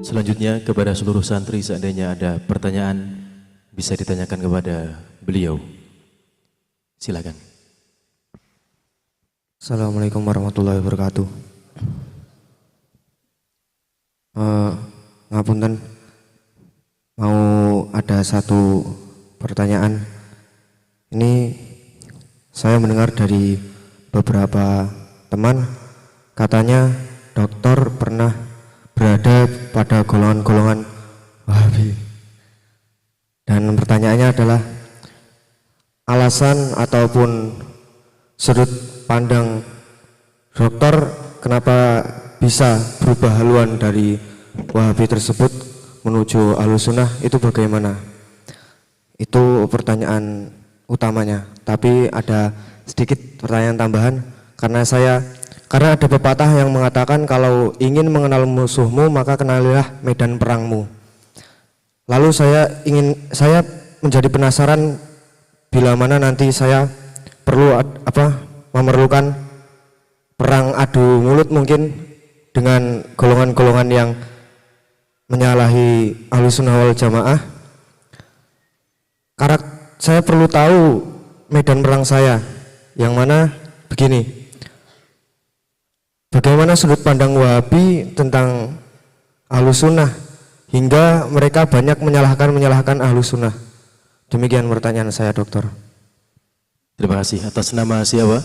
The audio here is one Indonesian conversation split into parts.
Selanjutnya kepada seluruh santri, seandainya ada pertanyaan bisa ditanyakan kepada beliau. Silakan. Assalamualaikum warahmatullahi wabarakatuh. Ngapunten, mau ada satu pertanyaan. Ini saya mendengar dari beberapa teman, katanya dokter pernah berada pada golongan-golongan Wahabi. Dan pertanyaannya adalah alasan ataupun sudut pandang dokter kenapa bisa berubah haluan dari Wahabi tersebut menuju Ahlussunnah, itu bagaimana? Itu pertanyaan utamanya. Tapi ada sedikit pertanyaan tambahan, karena ada pepatah yang mengatakan kalau ingin mengenal musuhmu maka kenalilah medan perangmu. Lalu saya menjadi penasaran bila mana nanti saya perlu memerlukan perang adu mulut mungkin dengan golongan-golongan yang menyalahi Ahlussunnah wal Jamaah. Saya perlu tahu medan perang saya, yang mana begini. Bagaimana sudut pandang Wahabi tentang Ahlussunnah hingga mereka banyak menyalahkan Ahlussunnah? Demikian pertanyaan saya, dokter. Terima kasih. Atas nama siapa?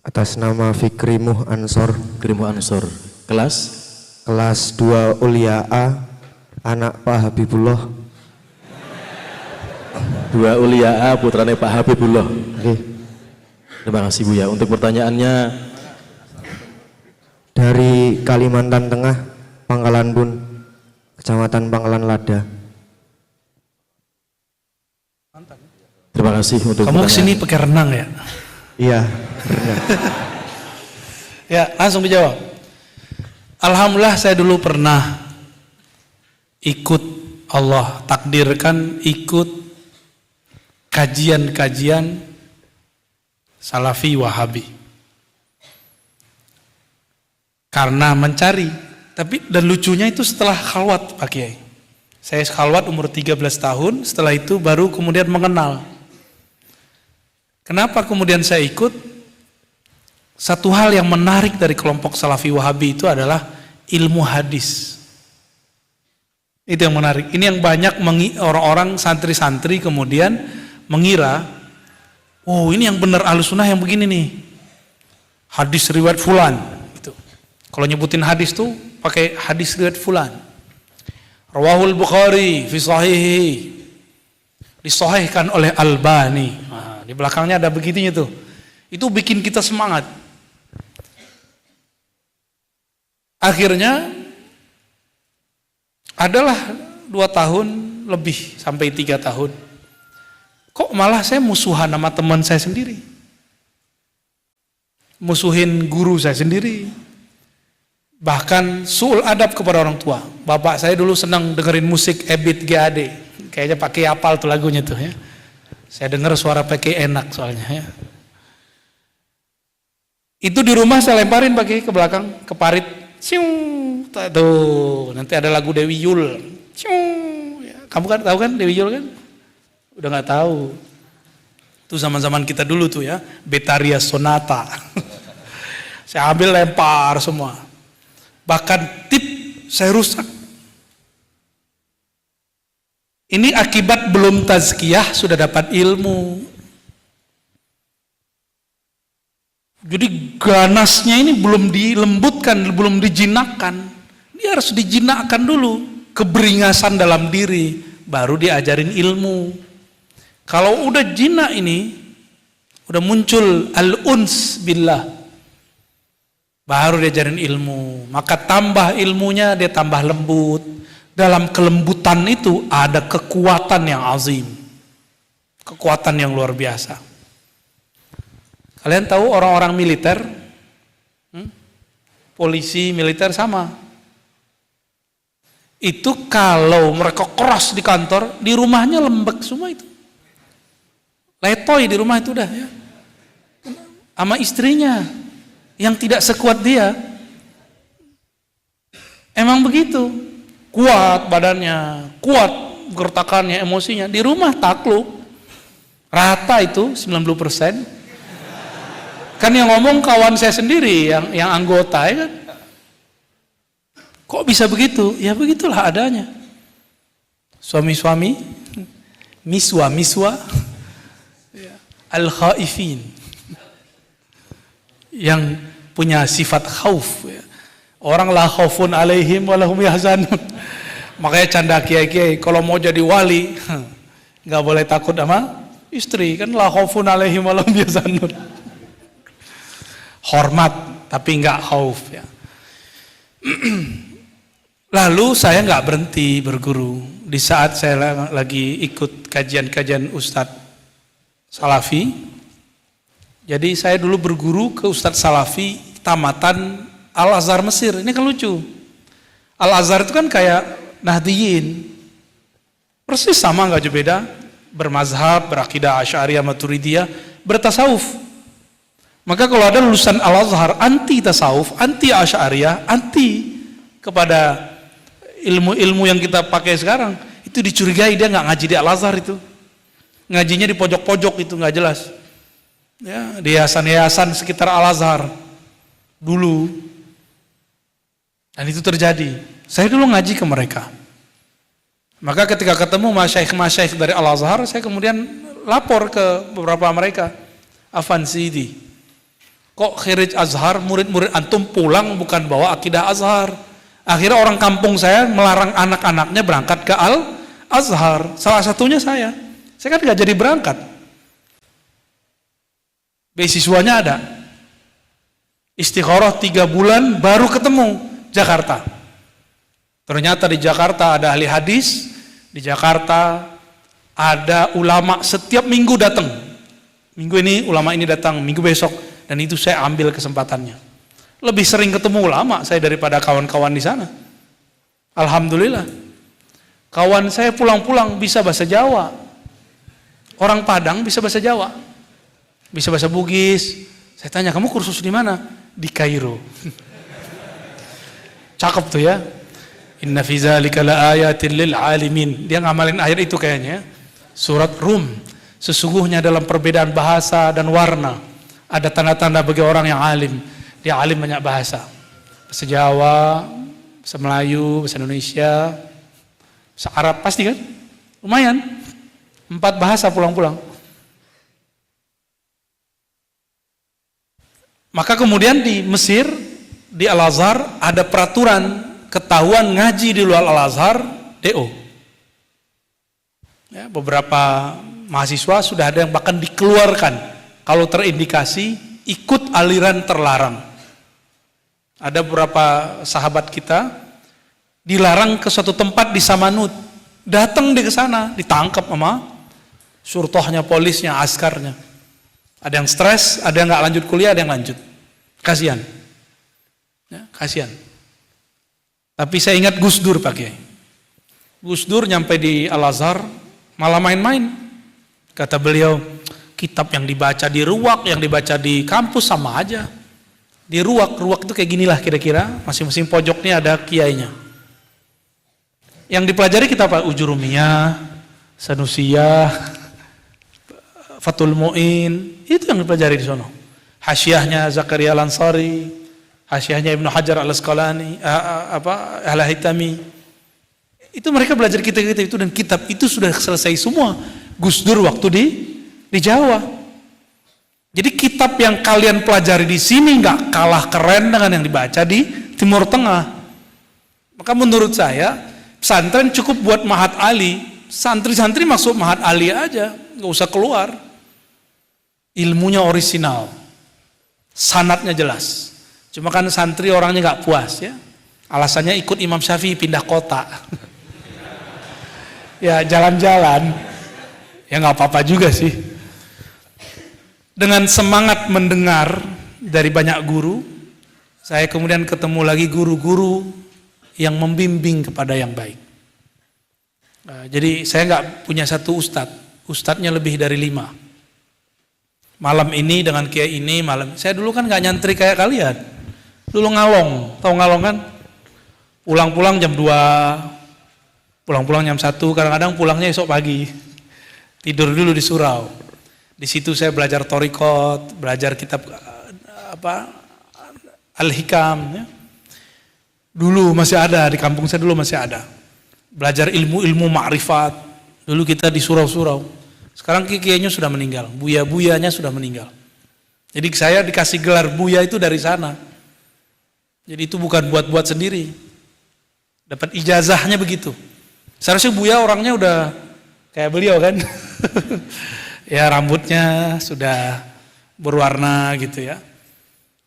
Atas nama Fikri Muh Ansor. Fikri Muh Ansor. Kelas 2 Ulia A, anak Pak Habibullah. 2 Ulia A, putranya Pak Habibullah. Terima kasih Buya. Untuk pertanyaannya, dari Kalimantan Tengah, Pangkalan Bun, Kecamatan Pangkalan Lada. terima kasih untuk Kamu kesini pakai renang ya? Iya, renang. Ya, langsung dijawab. Alhamdulillah saya dulu pernah ikut, Allah takdirkan ikut kajian-kajian Salafi Wahabi. Karena mencari, dan lucunya itu setelah khalwat Pak Kiai. Saya khalwat umur 13 tahun, setelah itu baru kemudian mengenal. Kenapa kemudian saya ikut? Satu hal yang menarik dari kelompok Salafi Wahabi itu adalah ilmu hadis. Itu yang menarik. Ini yang banyak orang-orang santri-santri kemudian mengira, oh ini yang benar Ahlussunnah yang begini nih. Hadis riwayat fulan. Gitu. Kalau nyebutin hadis tuh pakai hadis riwayat fulan. Rawahul Bukhari fi sahihi. Disahihkan oleh Albani. Nah, di belakangnya ada begitunya tuh. Itu bikin kita semangat. Akhirnya adalah 2 tahun lebih sampai 3 tahun. Kok malah saya musuhan sama teman saya sendiri? Musuhin guru saya sendiri. Bahkan suul adab kepada orang tua. Bapak saya dulu senang dengerin musik Ebit GAD. Kayaknya pakai apal tuh lagunya tuh ya. Saya dengar suara pakai enak soalnya ya. Itu di rumah saya lemparin pakai ke belakang, ke parit. Cium, tuh nanti ada lagu Dewi Yul. Cium, ya. Kamu kan tahu kan Dewi Yul kan? Udah nggak tahu. Itu zaman-zaman kita dulu tuh ya, Betaria Sonata. Saya ambil lempar semua. Bahkan tip saya rusak. Ini akibat belum tazkiyah sudah dapat ilmu. Jadi ganasnya ini belum dilembutkan, belum dijinakkan. Dia harus dijinakkan dulu, keberingasan dalam diri, baru diajarin ilmu. Kalau udah jinak ini, udah muncul al-uns billah, baru diajarin ilmu. Maka tambah ilmunya, dia tambah lembut. Dalam kelembutan itu ada kekuatan yang azim, kekuatan yang luar biasa. Kalian tahu orang-orang militer, polisi militer sama. Itu kalau mereka keras di kantor, di rumahnya lembek semua itu. Letoy di rumah itu udah ya. Sama istrinya. yang tidak sekuat dia. Emang begitu. Kuat badannya, kuat gertakannya, emosinya. Di rumah takluk. Rata itu 90%. Kan yang ngomong kawan saya sendiri yang anggota ya kan. Kok bisa begitu? Ya begitulah adanya. Suami-suami, miswa, al-khaifin, yang punya sifat khauf. Orang la khaufun alaihim walahum yahzanun. Makanya canda kiai-kiai, kalau mau jadi wali, nggak boleh takut sama istri, kan la khaufun alaihim walahum yahzanun. Hormat, tapi nggak khauf ya. Lalu saya nggak berhenti berguru. Di saat saya lagi ikut kajian-kajian Ustadz Salafi, jadi saya dulu berguru ke Ustadz Salafi tamatan Al-Azhar Mesir. Ini kan lucu. Al-Azhar itu kan kayak Nahdiyin, persis sama nggak jauh beda, bermazhab, berakidah Asy'ariyah Maturidiyah, bertasawuf. Maka kalau ada lulusan Al-Azhar anti tasawuf, anti Asy'ariyah, anti kepada ilmu-ilmu yang kita pakai sekarang, itu dicurigai dia nggak ngaji di Al-Azhar, itu ngajinya di pojok-pojok, itu nggak jelas ya, di yayasan-yayasan sekitar Al-Azhar dulu. Dan itu terjadi. Saya dulu ngaji ke mereka, maka ketika ketemu masyaikh-masyaikh dari Al-Azhar, saya kemudian lapor ke beberapa mereka, Afan Sidi, kok khirij Azhar, murid-murid antum pulang bukan bawa akidah Azhar. Akhirnya orang kampung saya melarang anak-anaknya berangkat ke Al-Azhar. Salah satunya saya kan gak jadi berangkat. Beasiswanya ada. Istikharah 3 bulan baru ketemu Jakarta. Ternyata di Jakarta ada ahli hadis, di Jakarta ada ulama setiap minggu datang. Minggu ini ulama ini datang, minggu besok, dan itu saya ambil kesempatannya. Lebih sering ketemu ulama saya daripada kawan-kawan di sana. Alhamdulillah. Kawan saya pulang-pulang bisa bahasa Jawa. Orang Padang bisa bahasa Jawa. Bisa bahasa Bugis. Saya tanya, kamu kursus di mana? Di Kairo. Cakep tuh ya. Inna fi dzalika laayatin lil alimin. Dia ngamalin ayat itu kayaknya. Surat Rum. Sesungguhnya dalam perbedaan bahasa dan warna ada tanda-tanda bagi orang yang alim. Dia alim banyak bahasa. Bahasa Jawa, bahasa Melayu, bahasa Indonesia, bahasa Arab, pasti kan? Lumayan. 4 bahasa pulang-pulang. Maka kemudian di Mesir, di Al-Azhar ada peraturan ketahuan ngaji di luar Al-Azhar, DO. Ya, beberapa mahasiswa sudah ada yang bahkan dikeluarkan kalau terindikasi ikut aliran terlarang. Ada beberapa sahabat kita dilarang ke suatu tempat di Samanut, datang dia ke sana, ditangkap sama surtohnya, polisnya, askarnya. Ada yang stres, ada yang nggak lanjut kuliah, ada yang lanjut. Kasihan, ya, kasihan. Tapi saya ingat Gus Dur Pak Kiai. Gus Dur nyampe di Al-Azhar malah main-main. Kata beliau, kitab yang dibaca di ruak, yang dibaca di kampus sama aja. Di ruak itu kayak ginilah kira-kira, masing-masing pojoknya ada kiainya. Yang dipelajari kitab apa? Ujurumiyah, Sanusiyah, Fathul Mu'in, itu yang dipelajari di sono. Hasyiahnya Zakaria Al-Ansari, hasyiahnya Ibnu Hajar Al-Asqalani, Al-Haytami. Itu mereka belajar kitab-kitab itu, dan kitab itu sudah selesai semua. Gus Dur waktu di Jawa. Jadi kitab yang kalian pelajari di sini nggak kalah keren dengan yang dibaca di Timur Tengah. Maka menurut saya pesantren cukup buat Mahat Ali, santri-santri masuk Mahat Ali aja, nggak usah keluar. Ilmunya orisinal, sanadnya jelas. Cuma kan santri orangnya nggak puas ya, alasannya ikut Imam Syafi'i pindah kota. Ya jalan-jalan, ya nggak apa-apa juga sih. Dengan semangat mendengar dari banyak guru, saya kemudian ketemu lagi guru-guru yang membimbing kepada yang baik. Jadi saya nggak punya satu ustadz, ustadznya lebih dari 5. Malam ini dengan kiai ini, malam. Saya dulu kan nggak nyantri kayak kalian. Dulu ngalong, tahu ngalong kan? Pulang-pulang jam 2, pulang-pulang jam 1, kadang-kadang pulangnya esok pagi. Tidur dulu di surau. Di situ saya belajar thoriqat, belajar kitab Al-Hikam. Ya. Dulu masih ada, di kampung saya dulu masih ada. Belajar ilmu-ilmu ma'rifat. Dulu kita di surau-surau. Sekarang kiainya sudah meninggal, buya-buyanya sudah meninggal. Jadi saya dikasih gelar buya itu dari sana. Jadi itu bukan buat-buat sendiri. Dapat ijazahnya begitu. Seharusnya buya orangnya udah kayak beliau kan. Ya rambutnya sudah berwarna gitu ya.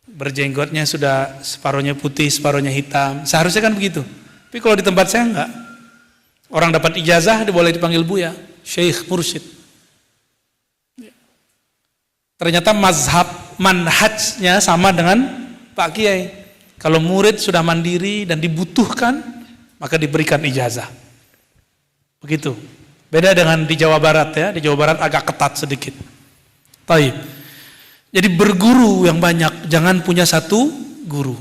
Berjenggotnya sudah separuhnya putih, separuhnya hitam. Seharusnya kan begitu. Tapi kalau di tempat saya enggak. Orang dapat ijazah dia boleh dipanggil buya, syekh, mursyid. Ternyata manhajnya sama dengan Pak Kiai. Kalau murid sudah mandiri dan dibutuhkan, maka diberikan ijazah. Begitu. Beda dengan di Jawa Barat ya, di Jawa Barat agak ketat sedikit. Taib. Jadi berguru yang banyak, jangan punya satu guru.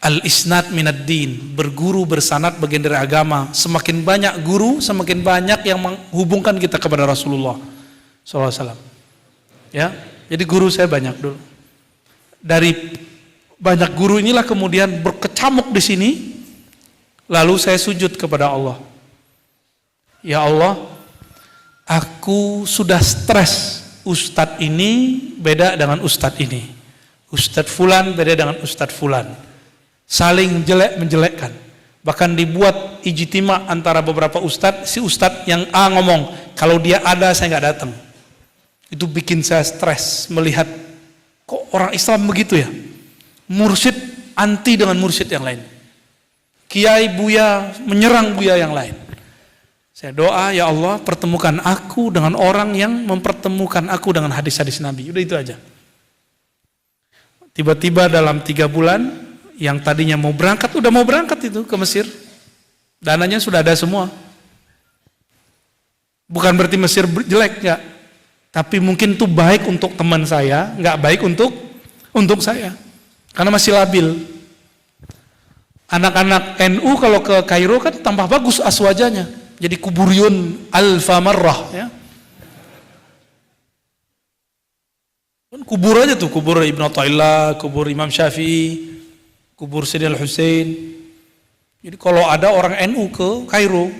Al-isnad minad din, berguru bersanad bagian dari agama. Semakin banyak guru, semakin banyak yang menghubungkan kita kepada Rasulullah SAW. Ya, jadi guru saya banyak dulu. Dari banyak guru inilah kemudian berkecamuk di sini, lalu saya sujud kepada Allah. Ya Allah, aku sudah stres. Ustadz ini beda dengan ustadz ini. Ustadz fulan beda dengan ustadz fulan. Saling jelek menjelekkan. Bahkan dibuat ijtima antara beberapa ustadz. Si ustadz yang A ngomong, kalau dia ada saya nggak datang. Itu bikin saya stres melihat kok orang Islam begitu ya. Mursyid anti dengan mursyid yang lain. Kiai buya menyerang buya yang lain. Saya doa, ya Allah pertemukan aku dengan orang yang mempertemukan aku dengan hadis-hadis Nabi. Udah itu aja. Tiba-tiba dalam 3 bulan, yang tadinya mau berangkat, udah mau berangkat itu ke Mesir. Dananya sudah ada semua. Bukan berarti Mesir jelek, enggak. Tapi mungkin itu baik untuk teman saya, enggak baik untuk saya. Karena masih labil. Anak-anak NU kalau ke Kairo kan tambah bagus aswajanya. Jadi kuburiyun alfa marrah ya. Kubur aja tuh, kubur Ibnu Athaillah, kubur Imam Syafi'i, kubur Sayyidina Al-Husain. Jadi kalau ada orang NU ke Kairo,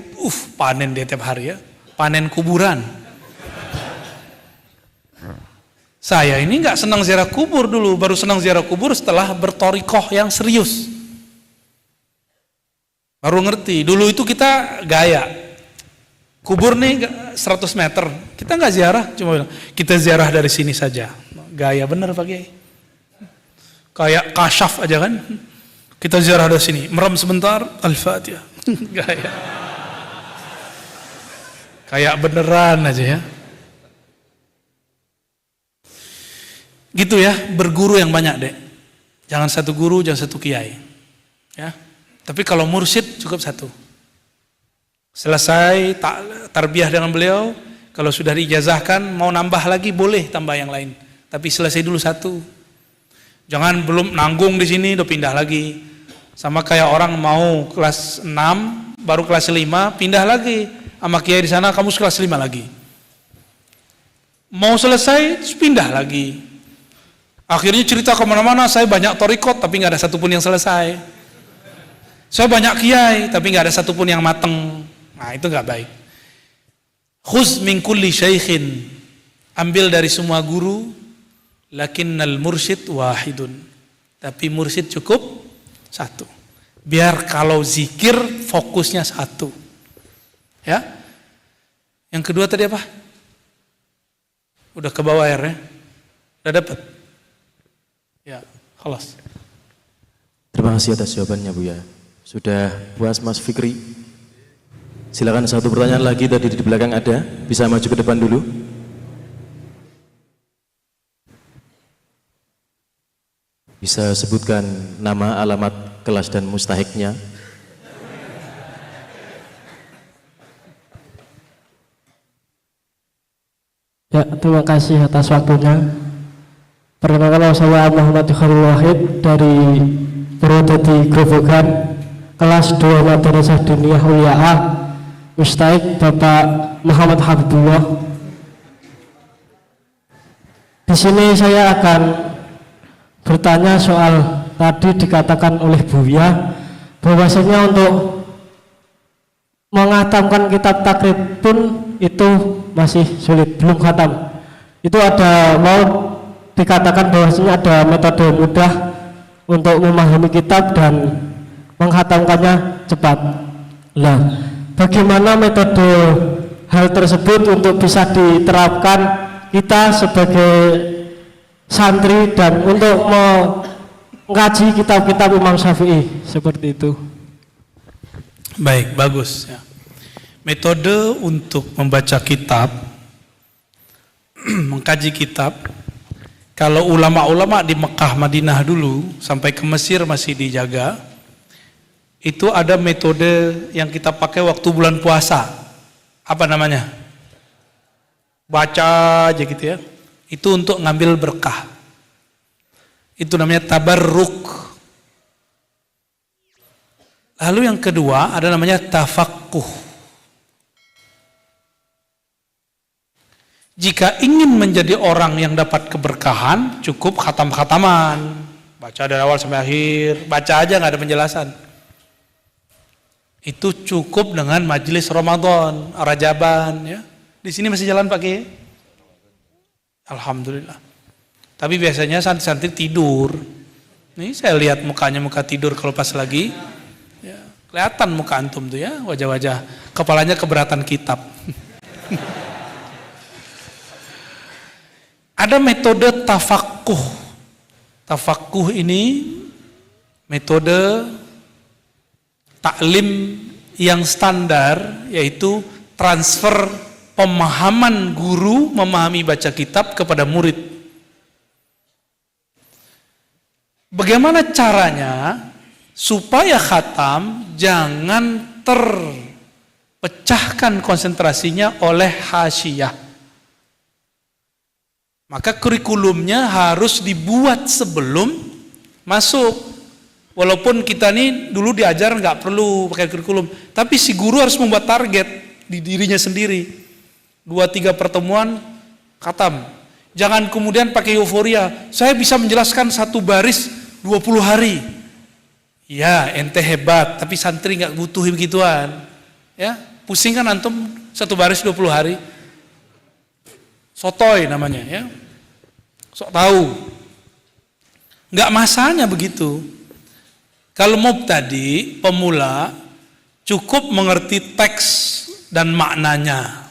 panen dia tiap hari ya. Panen kuburan. Saya ini nggak senang ziarah kubur dulu, baru senang ziarah kubur setelah berthariqah yang serius. Baru ngerti, dulu itu kita gaya. Kubur nih 100 meter, kita nggak ziarah, cuma bilang, kita ziarah dari sini saja. Gaya bener Pak Kiai. Kayak kasyaf aja kan. Kita ziarah dari sini, merem sebentar, Al-Fatihah. Gaya. Kayak beneran aja ya. Gitu ya, berguru yang banyak dek. Jangan satu guru, jangan satu kiai. Ya. Tapi kalau mursyid cukup satu. Selesai tarbiyah dengan beliau, kalau sudah diijazahkan mau nambah lagi boleh tambah yang lain. Tapi selesai dulu satu. Jangan belum nanggung di sini udah pindah lagi. Sama kayak orang mau kelas 6 baru kelas 5 pindah lagi. Sama kiai di sana kamu kelas 5 lagi. Mau selesai terus pindah lagi. Akhirnya cerita kemana-mana, saya banyak thariqat tapi nggak ada satupun yang selesai. Saya banyak kiai tapi nggak ada satupun yang mateng. Nah itu nggak baik. Khuz min kulli syaikhin, ambil dari semua guru, lakinnal mursyid wahidun. Tapi mursyid cukup satu. Biar kalau zikir fokusnya satu. Ya. Yang kedua tadi apa? Udah ke bawah airnya. Udah dapat. Ya, khalas. Terima kasih atas jawabannya Buya. Sudah puas Mas Fikri? Silakan satu pertanyaan lagi, tadi di belakang ada, bisa maju ke depan dulu. Bisa sebutkan nama, alamat, kelas dan mustahiknya. Ya, terima kasih atas waktunya. Perkenalkan saya Muhammad Khalil Wahid dari Purwodadi Grobogan, kelas 2 Madrasah Diniyah Uliaa, Ustaz Bapak Muhammad Habibullah. Di sini saya akan bertanya soal tadi dikatakan oleh Buya bahwasanya untuk menghatamkan kitab takrib pun itu masih sulit, belum khatam. Itu ada mau dikatakan bahwasanya ada metode mudah untuk memahami kitab dan menghatamkannya cepat. Nah, bagaimana metode hal tersebut untuk bisa diterapkan kita sebagai santri dan untuk mengkaji kitab-kitab Imam Syafi'i seperti itu? Baik, bagus ya. Metode untuk membaca kitab, mengkaji kitab, kalau ulama-ulama di Mekah, Madinah dulu sampai ke Mesir masih dijaga, itu ada metode yang kita pakai waktu bulan puasa. Apa namanya? Baca aja gitu ya. Itu untuk ngambil berkah. Itu namanya tabarruk. Lalu yang kedua ada namanya tafaqquh. Jika ingin menjadi orang yang dapat keberkahan, cukup khatam-khataman. Baca dari awal sampai akhir, baca aja nggak ada penjelasan. Itu cukup dengan majelis Ramadan, Rajaban ya. Di sini masih jalan pakai? Alhamdulillah. Tapi biasanya santri-santri tidur. Nih saya lihat mukanya muka tidur kalau pas lagi. Ya, kelihatan muka antum tuh ya, wajah-wajah. Kepalanya keberatan kitab. Ada metode tafaqquh. Tafaqquh ini metode taklim yang standar, yaitu transfer pemahaman guru memahami baca kitab kepada murid. Bagaimana caranya supaya khatam jangan terpecahkan konsentrasinya oleh hasyiyah? Maka kurikulumnya harus dibuat sebelum masuk. Walaupun kita nih dulu diajar nggak perlu pakai kurikulum, tapi si guru harus membuat target di dirinya sendiri. 2-3 pertemuan khatam. Jangan kemudian pakai euforia. Saya bisa menjelaskan satu baris 20 hari. Ya, ente hebat, tapi santri nggak butuh begituan. Ya, pusing kan antum satu baris 20 hari. Sotoy namanya ya. Sok tahu. Enggak masanya begitu. Kalau mubtadi, pemula cukup mengerti teks dan maknanya.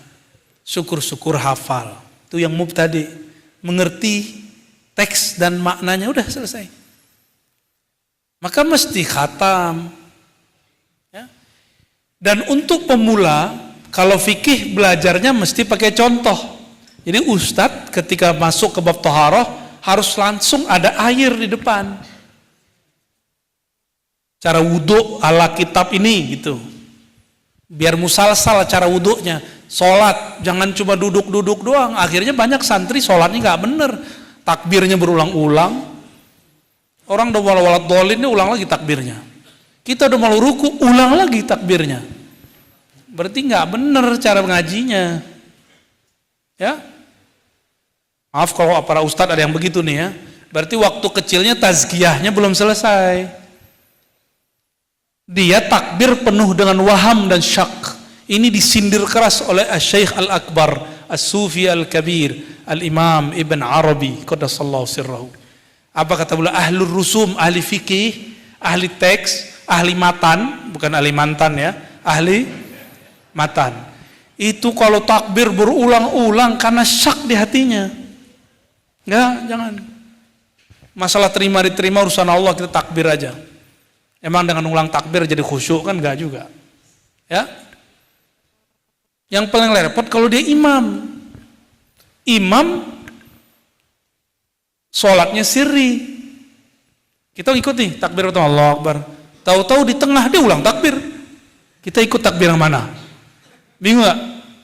Syukur-syukur hafal. Itu yang mubtadi, mengerti teks dan maknanya udah selesai. Maka mesti khatam. Ya. Dan untuk pemula, kalau fikih belajarnya mesti pakai contoh. Jadi ustadz ketika masuk ke bab thaharah harus langsung ada air di depan. Cara wudhu ala kitab ini gitu. Biar musalsal cara wudhunya. Sholat jangan cuma duduk-duduk doang. Akhirnya banyak santri sholatnya nggak bener. Takbirnya berulang-ulang. Orang udah walat dolin ini ulang lagi takbirnya. Kita udah malu ruku ulang lagi takbirnya. Berarti nggak bener cara ngajinya. Ya. Maaf kalau para ustadz ada yang begitu nih ya. Berarti waktu kecilnya tazkiyahnya belum selesai. Dia takbir penuh dengan waham dan syak. Ini disindir keras oleh Syekh Al-Akbar, As-Sufi Al-Kabir, Al-Imam Ibn Arabi, qaddasallahu sirrahu. Apa kata beliau? Ahlur rusum, ahli fikih, ahli teks, ahli matan, bukan ahli mantan ya, ahli matan. Itu kalau takbir berulang-ulang karena syak di hatinya. Enggak, jangan. Masalah terima diterima urusan Allah, kita takbir aja. Emang dengan ulang takbir jadi khusyuk kan? Enggak juga. Ya. Yang paling repot kalau dia imam. Imam sholatnya sirri. Kita ikut nih takbir pertama Allahu Akbar. Tahu-tahu di tengah dia ulang takbir. Kita ikut takbir yang mana? Bingung gak?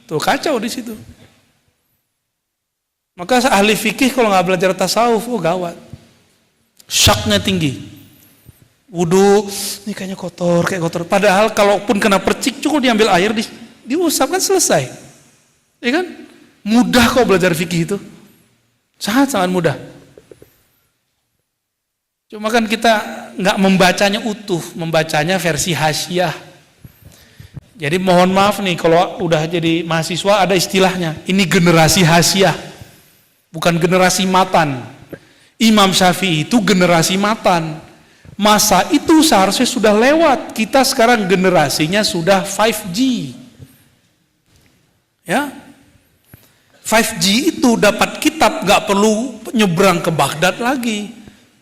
Tuh kacau di situ. Maka ahli fikih kalau nggak belajar tasawuf, oh gawat. Syaknya tinggi. Wudu, ini kayaknya kotor, kayak kotor. Padahal kalaupun kena percik, cukup diambil air, diusap kan selesai. Ya kan? Mudah kok belajar fikih itu. Sangat-sangat mudah. Cuma kan kita nggak membacanya utuh, membacanya versi hasyiah. Jadi mohon maaf nih kalau udah jadi mahasiswa ada istilahnya. Ini generasi hasyiah, bukan generasi matan. Imam Syafi'i itu generasi matan. Masa itu seharusnya sudah lewat. Kita sekarang generasinya sudah 5G. Ya, 5G itu dapat kitab, nggak perlu nyebrang ke Baghdad lagi.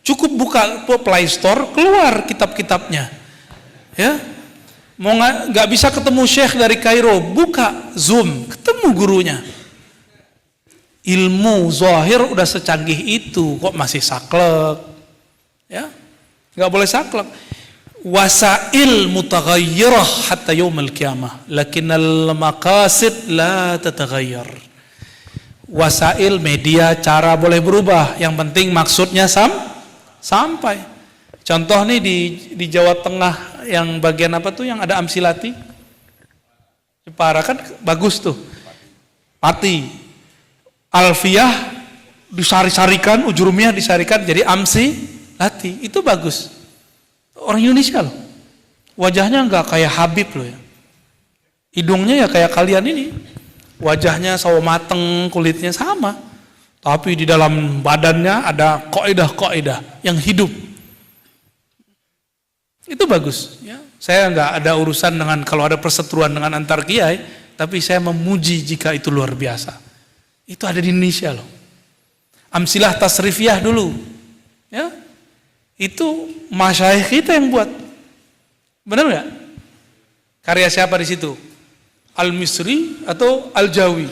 Cukup buka Play Store, keluar kitab-kitabnya. Ya, mau nggak bisa ketemu Syekh dari Kairo, buka Zoom, ketemu gurunya. Ilmu zahir udah secanggih itu, kok masih saklek? Ya, nggak boleh saklek. Wasail mutaghayyirah hatta yaumil qiyamah, lakinnal maqasid la tataghayyar. Wasail media cara boleh berubah, yang penting maksudnya sampai. Contoh nih di Jawa Tengah yang bagian apa tuh yang ada Amsilati, Jepara kan bagus tuh. Pati, Alfiyah disari-sarikan, Ujurumiyah disarikan jadi Amsilati, itu bagus. Orang Indonesia loh, wajahnya nggak kayak Habib loh ya, hidungnya ya kayak kalian ini, wajahnya sawo mateng, kulitnya sama, tapi di dalam badannya ada kaidah-kaidah yang hidup. Itu bagus ya. Saya nggak ada urusan dengan kalau ada perseteruan dengan antar kiai, tapi saya memuji jika itu luar biasa. Itu ada di Indonesia loh. Amsilah tasrifiyah dulu ya, itu masyayikh kita yang buat. Benar nggak? Karya siapa di situ? Al-Misri atau Al-Jawi?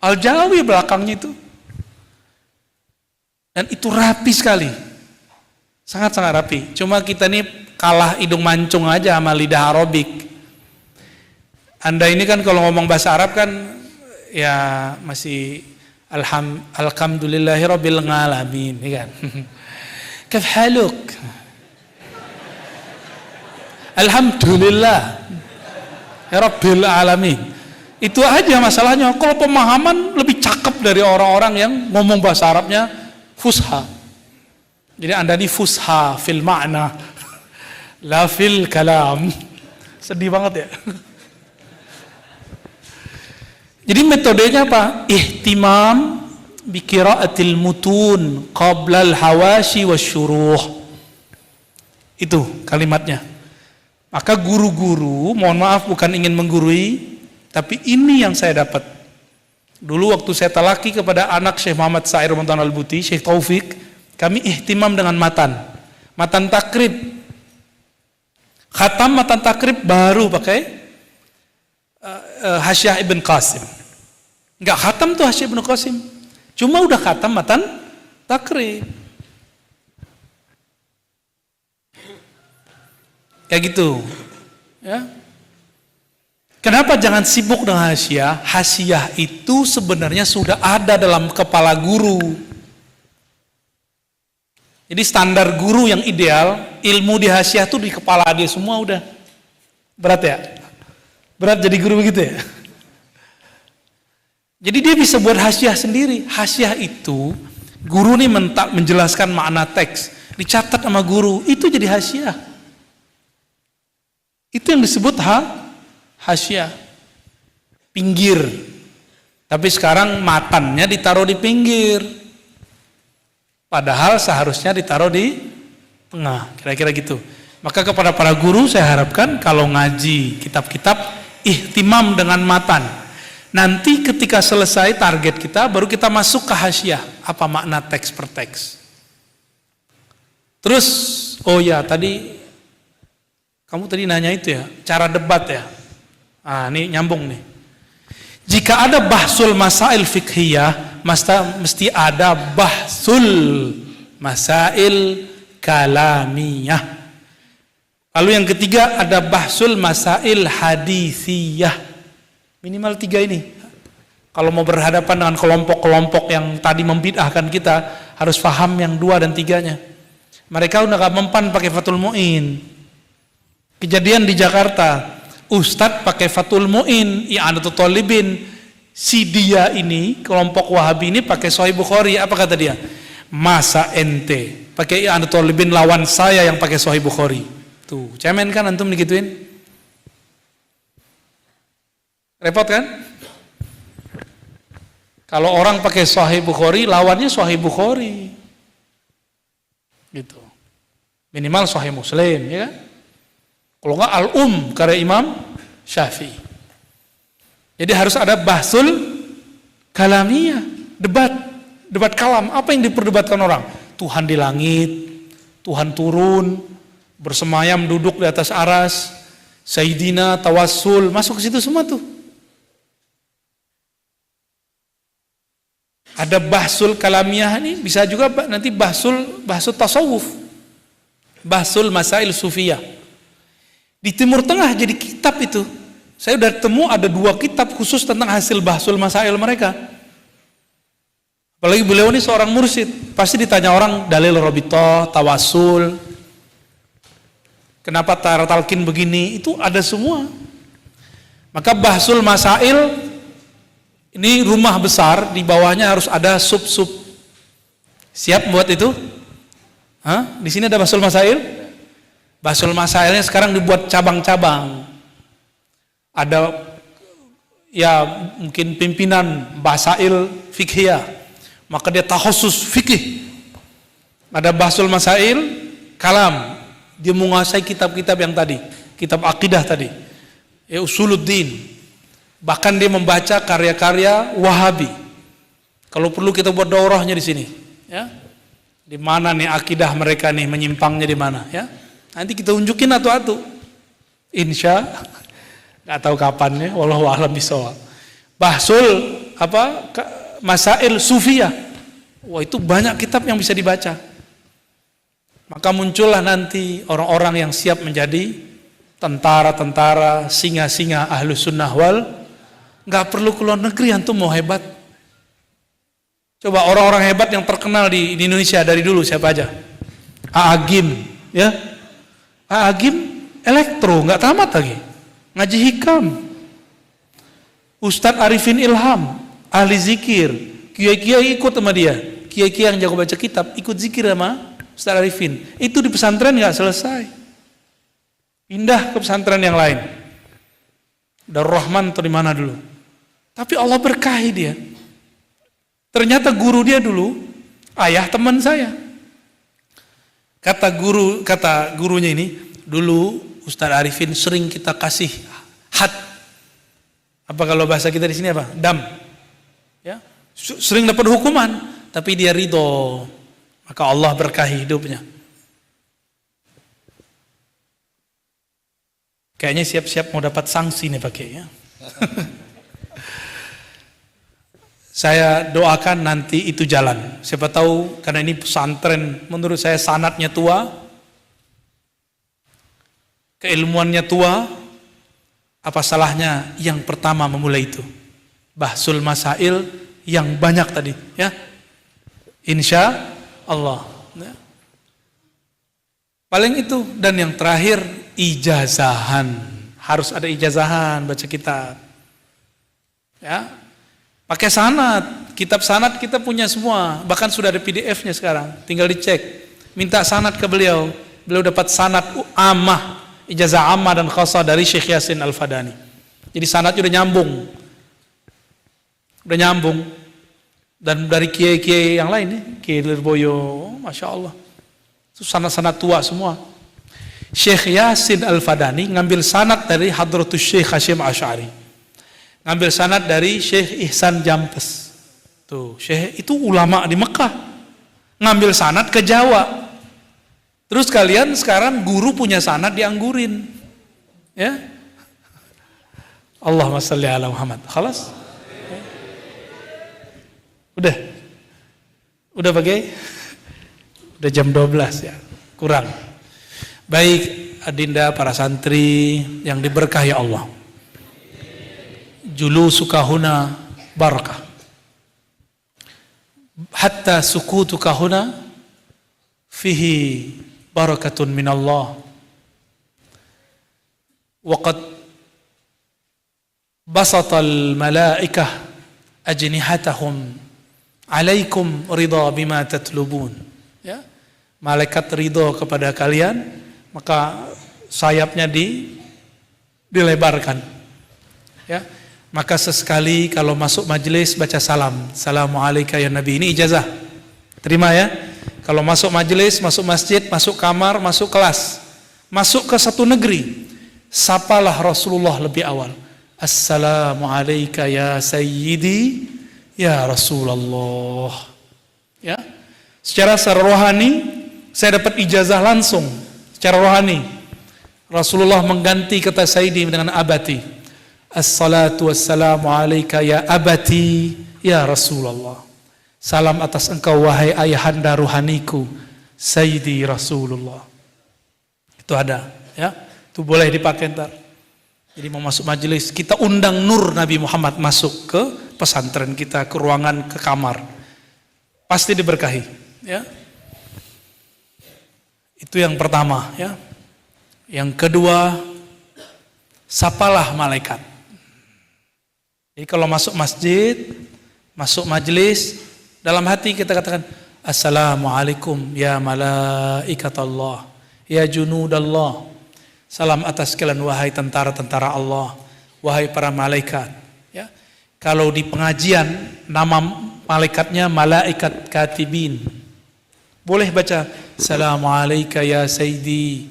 Al-Jawi belakangnya itu. Dan itu rapi sekali. Sangat-sangat rapi. Cuma kita ini kalah hidung mancung aja sama lidah Arabik. Anda ini kan kalau ngomong bahasa Arab kan ya masih alhamdulillahirabbil alamin, ya kan? Kif haluk? Alhamdulillah ya rabbil alamin. Itu aja masalahnya. Kalau pemahaman lebih cakep dari orang-orang yang ngomong bahasa Arabnya fusha. Jadi Anda ini fusha fil ma'na la fil kalam. Sedih banget ya. Jadi metodenya apa? Ihtimam bi qiraatil mutun qabla al hawashi wasyuruh. Itu kalimatnya. Maka guru-guru, mohon maaf bukan ingin menggurui, tapi ini yang saya dapat. Dulu waktu saya talaki kepada anak Syekh Muhammad Sa'ir Ramadan Al-Buti, Syekh Taufik, kami ihtimam dengan matan takrib. Khatam matan takrib baru pakai Hasyiah Ibn Qasim. Enggak khatam tuh Hasyiah Ibn Qasim. Cuma udah khatam matan takrib. Kayak gitu. Ya. Kenapa jangan sibuk dengan hasyiah? Hasyiah itu sebenarnya sudah ada dalam kepala guru. Jadi standar guru yang ideal, ilmu di hasyiah itu di kepala dia semua udah. Berat ya? Berat jadi guru begitu ya? Jadi dia bisa buat hasyiah sendiri. Hasyiah itu, guru nih menjelaskan makna teks, dicatat sama guru, itu jadi hasyiah. Itu yang disebut hasyiah. Pinggir. Tapi sekarang matannya ditaruh di pinggir. Padahal seharusnya ditaruh di tengah, kira-kira gitu. Maka kepada para guru saya harapkan kalau ngaji kitab-kitab, ihtimam dengan matan. Nanti ketika selesai target kita, baru kita masuk ke hasyiah. Apa makna teks per teks. Terus, oh ya tadi, kamu tadi nanya itu ya, cara debat ya. Ah, ini nyambung nih. Jika ada bahsul masail fiqhiyah, mesti ada bahsul masail kalamiyah. Lalu yang ketiga ada bahsul masail hadisiyah. Minimal 3 ini. Kalau mau berhadapan dengan kelompok-kelompok yang tadi membid'ahkan kita, harus paham yang 2 dan 3-nya. Mereka udah gak mempan pakai Fathul Mu'in. Kejadian di Jakarta, Ustadz pakai Fathul Mu'in, I'anatul Thalibin. Si dia ini, kelompok Wahabi ini pakai Sahih Bukhari. Apa kata dia? Masa ente pakai I'anatul Thalibin lawan saya yang pakai Sahih Bukhari. Tuh, cemen kan antum digituin? Repot kan? Kalau orang pakai Sahih Bukhari, lawannya Sahih Bukhari. Gitu. Minimal Sahih Muslim, ya kan? Kalau enggak karya Imam Syafi'i. Jadi harus ada bahsul kalamiyah, debat kalam. Apa yang diperdebatkan orang? Tuhan di langit, Tuhan turun, bersemayam duduk di atas aras, Sayyidina, tawassul, masuk ke situ semua tuh. Ada bahsul kalamiyah ini, bisa juga nanti bahsul tasawuf, bahsul masail sufiyah. Di Timur Tengah jadi kitab itu. Saya udah temu ada 2 kitab khusus tentang hasil bahsul masail mereka. Apalagi beliau ini seorang mursyid, pasti ditanya orang dalil robitoh, tawasul, kenapa talqin begini, itu ada semua. Maka bahsul masail ini rumah besar, di bawahnya harus ada sub-sub. Siap buat itu? Hah? Di sini ada bahsul masail? Bahsul masailnya sekarang dibuat cabang-cabang. Ada ya mungkin pimpinan basail fikhiyah, maka dia takhusus fikih. Ada bahsul masail kalam, dia menguasai kitab-kitab yang tadi, kitab akidah tadi, ya usuluddin. Bahkan dia membaca karya-karya Wahabi. Kalau perlu kita buat daurahnya di sini, ya. Di mana nih akidah mereka nih menyimpangnya di mana, ya? Nanti kita unjukin atu-atu. Insya nggak tahu kapannya, wallahu a'lam bishawab. Bahsul masail sufiyah. Wah, itu banyak kitab yang bisa dibaca. Maka muncullah nanti orang-orang yang siap menjadi tentara-tentara, singa-singa ahlus sunnah wal. Nggak perlu ke luar negeri antum mau hebat. Coba orang-orang hebat yang terkenal di Indonesia dari dulu siapa aja? A'agim, ya. A'agim elektro, nggak tamat lagi. Ngaji hikam. Ustadz Arifin Ilham, ahli zikir. Kiai-kiai ikut sama dia. Kiai-kiai yang jago baca kitab, ikut zikir sama Ustadz Arifin. Itu di pesantren nggak selesai. Pindah ke pesantren yang lain. Darul Rahman atau di mana dulu. Tapi Allah berkahi dia. Ternyata guru dia dulu ayah teman saya. Kata gurunya ini, dulu Ustadz Arifin sering kita kasih had. Apa kalau bahasa kita di sini apa? Dam. Ya. Sering dapat hukuman, tapi dia ridho. Maka Allah berkahi hidupnya. Kayaknya siap-siap mau dapat sanksi nih pakai ya. Saya doakan nanti itu jalan. Siapa tahu karena ini pesantren menurut saya sanatnya tua, keilmuannya tua, apa salahnya yang pertama memulai itu? Bahsul masail yang banyak tadi, ya. Insya Allah. Ya. Paling itu, dan yang terakhir ijazahan. Harus ada ijazahan baca kitab. Ya. Pakai sanad, kitab sanad kita punya semua, bahkan sudah ada PDF-nya sekarang, tinggal dicek. Minta sanad ke beliau. Beliau dapat sanad ammah, ijazah ammah dan khasah dari Syekh Yasin Al-Fadani. Jadi sanadnya udah nyambung. Dan dari kiai-kiai yang lain nih, Kiai Lirboyo, Masya Allah. Itu sanad-sanad tua semua. Syekh Yasin Al-Fadani ngambil sanad dari Hadratus Syekh Hashim Asy'ari. Ngambil sanad dari Syekh Ihsan Jampes. Tuh, Syekh itu ulama di Mekah. Ngambil sanad ke Jawa. Terus kalian sekarang guru punya sanad dianggurin. Ya. Allahumma shalli ala Muhammad. Khalas? Udah pakai? Udah jam 12 ya. Kurang. Baik, adinda para santri yang diberkahi Allah. Julu sukahuna barakah. Hatta sukutuka huna fihi barakatun minallah. Waqad basatal malaikah ajnihatahum alaikum ridha bima tatlubun. Ya, malaikat ridho kepada kalian, maka sayapnya dilebarkan. Ya, maka sesekali kalau masuk majelis baca salam, assalamualaikum ya Nabi. Ini ijazah, terima ya. Kalau masuk majelis, masuk masjid, masuk kamar, masuk kelas, masuk ke satu negeri, sapalah Rasulullah lebih awal. Assalamualaikum ya Sayyidi ya Rasulullah. Ya, secara rohani saya dapat ijazah langsung. Secara rohani Rasulullah mengganti kata Sayyidi dengan abati. Assalatu wassalamu alaika ya abati ya Rasulullah. Salam atas engkau wahai ayahanda ruhaniku Sayyidi Rasulullah. Itu ada, ya. Itu boleh dipakai ntar. Jadi mau masuk majelis, kita undang nur Nabi Muhammad masuk ke pesantren kita, ke ruangan, ke kamar. Pasti diberkahi, ya. Itu yang pertama, ya. Yang kedua, sapalah malaikat. Jadi kalau masuk masjid, masuk majelis, dalam hati kita katakan assalamualaikum ya malaikatullah, ya junudallah. Salam atas kalian wahai tentara-tentara Allah, wahai para malaikat. Ya. Kalau di pengajian nama malaikatnya malaikat katibin. Boleh baca assalamualaikum ya sayyidi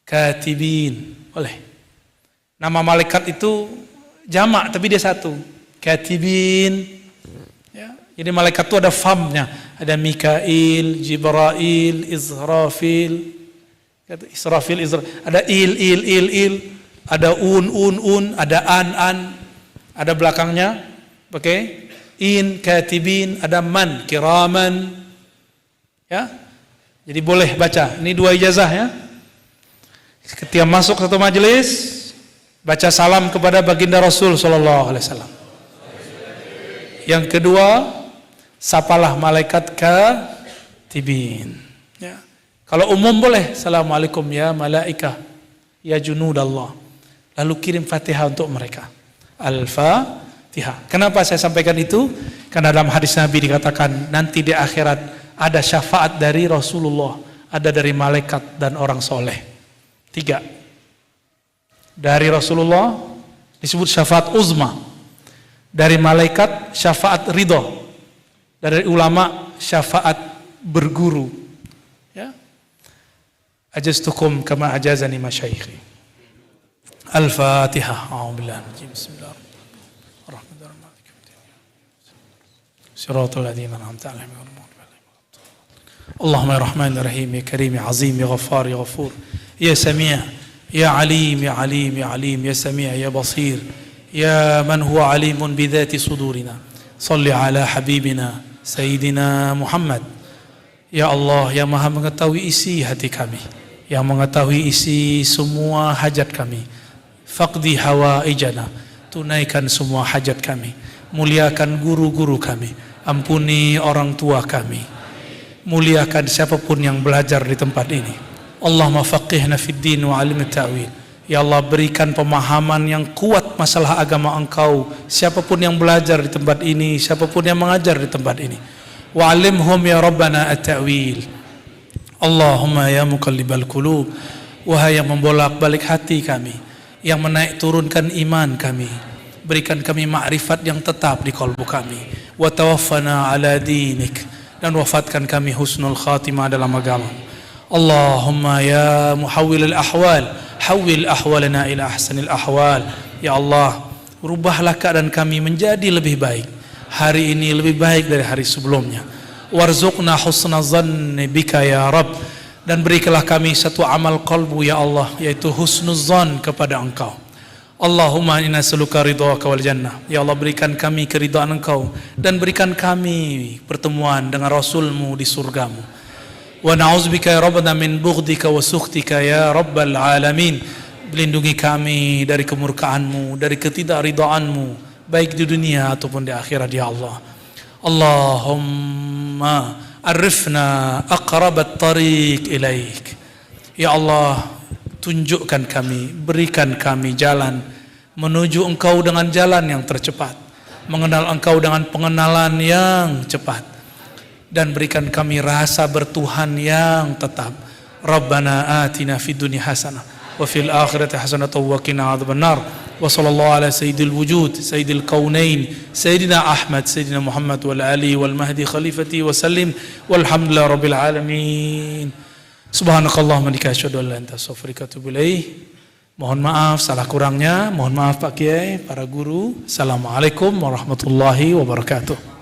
katibin. Boleh. Nama malaikat itu jamak tapi dia satu. Katibin. Ya. Jadi malaikat itu ada famnya, ada Mikail, Jibrail, Israfil. Israfil, ada il, ada un, ada an, ada belakangnya, oke, in, katibin, ada man, kiraman, ya. Jadi boleh baca. Ini 2 ijazah, ya. Ketika masuk satu majelis, baca salam kepada baginda Rasul sallallahu alaihi wasallam. Yang kedua, sapalah malaikat katibin. Ya. Kalau umum boleh, assalamualaikum ya malaikah, ya junudallah. Lalu kirim Fatihah untuk mereka. Al-Fatihah. Kenapa saya sampaikan itu? Karena dalam hadis Nabi dikatakan nanti di akhirat ada syafaat dari Rasulullah, ada dari malaikat dan orang soleh. 3. Dari Rasulullah disebut syafaat uzma. Dari malaikat syafaat ridho. Dari ulama syafaat berguru. Ajastukum kama ajazani masyayikhi. Al-Fatihah. A'udzubillahi minasy syaitonir rajim. Siratal ladzina an'amta 'alaihim ghairil maghdubi 'alaihim. Allahumma ya Rahmanir Rahim, ya Karim, ya Azim, ya Ghaffar, ya Ghafur, ya Sami', ya Alim, ya Alim, ya Alim, ya Sami', ya Basir, ya man huwa alimun bi dzati sudurina. Shalli ala habibina Sayyidina Muhammad. Ya Allah yang Maha mengetahui isi hati kami, yang mengetahui isi semua hajat kami. Faqdi hawaijana, tunaikan semua hajat kami. Muliakan guru-guru kami, ampuni orang tua kami. Muliakan siapapun yang belajar di tempat ini. Allahumma faqihna fid din wa 'allimna ta'wil. Ya Allah, berikan pemahaman yang kuat masalah agama Engkau siapapun yang belajar di tempat ini, siapapun yang mengajar di tempat ini. Wa 'allimhum ya Rabbana at-ta'wil. Allahumma ya muqallibal qulub, wahai yang membolak-balik hati kami, yang menaik turunkan iman kami, berikan kami ma'rifat yang tetap di kalbu kami. Wa tawaffana ala dinik, dan wafatkan kami husnul khatimah dalam agama. Allahumma ya muhawwilal ahwal, hawwil ahwalana ila ahsanil ahwal. Ya Allah, rubahlah keadaan kami menjadi lebih baik. Hari ini lebih baik dari hari sebelumnya. Warzuqna husna zanni bika ya Rabb, dan berikanlah kami satu amal qalbu ya Allah, yaitu husnuzan kepada Engkau. Allahumma inna nas'aluka ridhaka wal jannah. Ya Allah, berikan kami keridhaan Engkau dan berikan kami pertemuan dengan Rasulmu di surgamu. Wa na'udzubika ya Rabbana min bughdika wa sukhtika ya Rabbal alamin. Lindungi kami dari kemurkaanmu, dari ketidakridhaanmu, baik di dunia ataupun di akhirat ya Allah. Allahumma arifna aqrabat tariq ilaik. Ya Allah, tunjukkan kami, berikan kami jalan menuju Engkau dengan jalan yang tercepat, mengenal Engkau dengan pengenalan yang cepat, dan berikan kami rasa bertuhan yang tetap. Rabbana atina fid dunya hasanah wa fil akhirati hasanah wa qina adzabannar. Wa sallallahu ala sayyidil wujud sayyidil kaunain sayyidina Ahmad sayyidina Muhammad wal ali wal mahdi khalifati wa sallim walhamdulillahi rabbil alamin. Subhanakallahumma wa asyhadu an la ilaha illa anta astaghfiruka wa atubu ilaik. Mohon maaf salah kurangnya, mohon maaf Pak Kiai, para guru. Assalamualaikum warahmatullahi wabarakatuh.